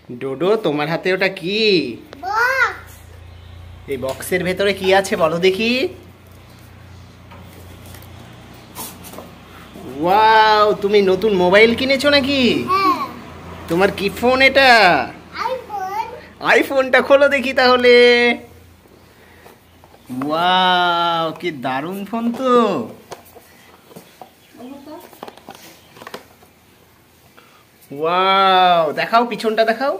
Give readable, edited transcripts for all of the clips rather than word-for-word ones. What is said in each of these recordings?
ডোডো, তোমার হাতে ওটা কি? বক্স। এই বক্সের ভেতরে কি আছে বলো দেখি। ওয়াও, তুমি নতুন মোবাইল কিনেছো নাকি? হ্যাঁ। তোমার কি ফোন এটা? আইফোন। আইফোনটা খোলো দেখি তাহলে। ওয়াও, কি দারুণ ফোন তো। ওয়াও, দেখাও পিছনটা দেখাও।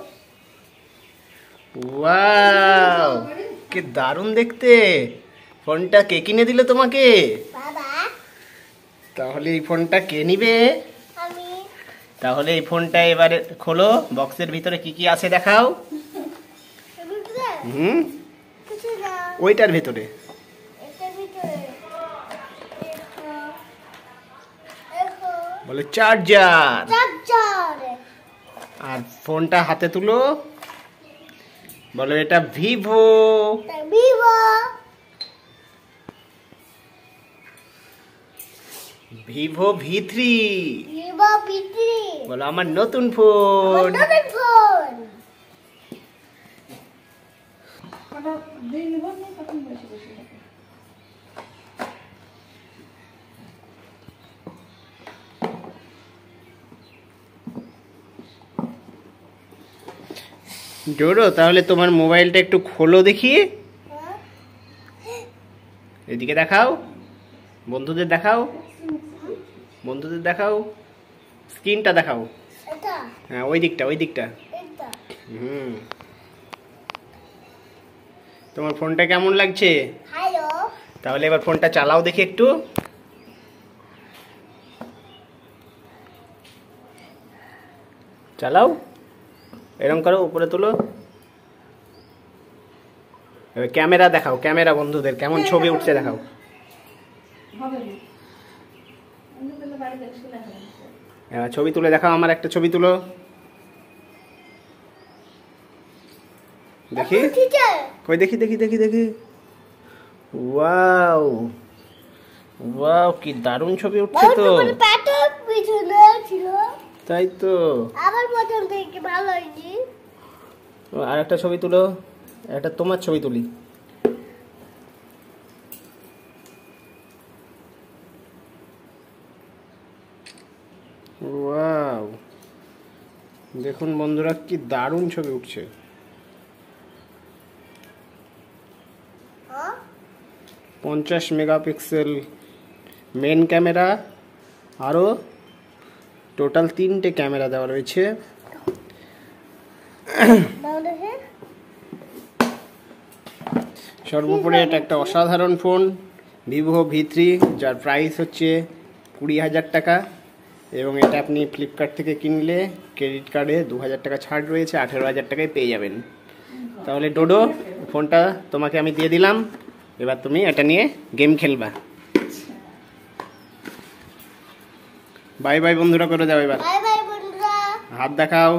ওয়াও, কি দারুণ দেখতে। ফোনটা কে কিনে দিল তোমাকে? বাবা। তাহলে এই ফোনটা কে নিবে? আমি। তাহলে এই ফোনটা এবারে খোলো, বক্সের ভিতরে কি কি আছে দেখাও। ভিতরে হুম, কিছু না। ওইটার ভেতরে। এটার ভিতরে দেখো, দেখো বলে চার্জার। চার্জার। আর ফোনটা হাতে তুলো, বলো এটা Vivo. Vivo. Vivo V3। Vivo V3। বলো আমার নতুন ফোন। নতুন ফোন। ডোডো, তাহলে তোমার মোবাইলটা একটু খোলো দেখি। হ্যাঁ? এদিকে দেখাও, বন্ধুদের দেখাও, বন্ধুদের দেখাও, স্ক্রিনটা দেখাও। এটা হ্যাঁ, ওই দিকটা, ওই দিকটা। এটা হুম, তোমার ফোনটা কেমন লাগছে? হ্যালো। তাহলে এবার ফোনটা চালাও দেখি একটু। চালাও, এরকম করো, উপরে তুলো। এবার ক্যামেরা দেখাও, ক্যামেরা বন্ধুদের কেমন ছবি উঠছে দেখাও। এবার ছবি তুলে দেখাও, আমার একটা ছবি তুলো দেখি। টিচার। কই দেখি দেখি দেখি দেখি। ওয়াও, ওয়াও, কি দারুণ ছবি উঠছে তো। প্যাটো পিছনে ছিল। তাই তো। আবার প্রথম থেকে ভালো হয়নি। আর একটা ছবি তুলো, একটা তোমার ছবি তুলি। ওয়াও, দেখুন বন্ধুরা কি দারুণ ছবি উঠছে। হ্যাঁ? 50 মেগাপিক্সেল মেন ক্যামেরা, আরও টোটাল 3টে ক্যামেরা দেওয়া রয়েছে। দাও দেখে। সর্বোপরি এটা একটা অসাধারণ ফোন, ভিভো V3, যার প্রাইস হচ্ছে 20,000 টাকা। এবং এটা আপনি ফ্লিপকার্ট থেকে কিনলে ক্রেডিট কার্ডে 2,000 টাকা ছাড় রয়েছে, 18,000 টাকায় পেয়ে যাবেন। তাহলে ডোডো, ফোনটা তোমাকে আমি দিয়ে দিলাম, এবার তুমি এটা নিয়ে গেম খেলবা। বাই বাই বন্ধুরা করে দাও এবার। বাই বাই বন্ধুরা। হাত দেখাও।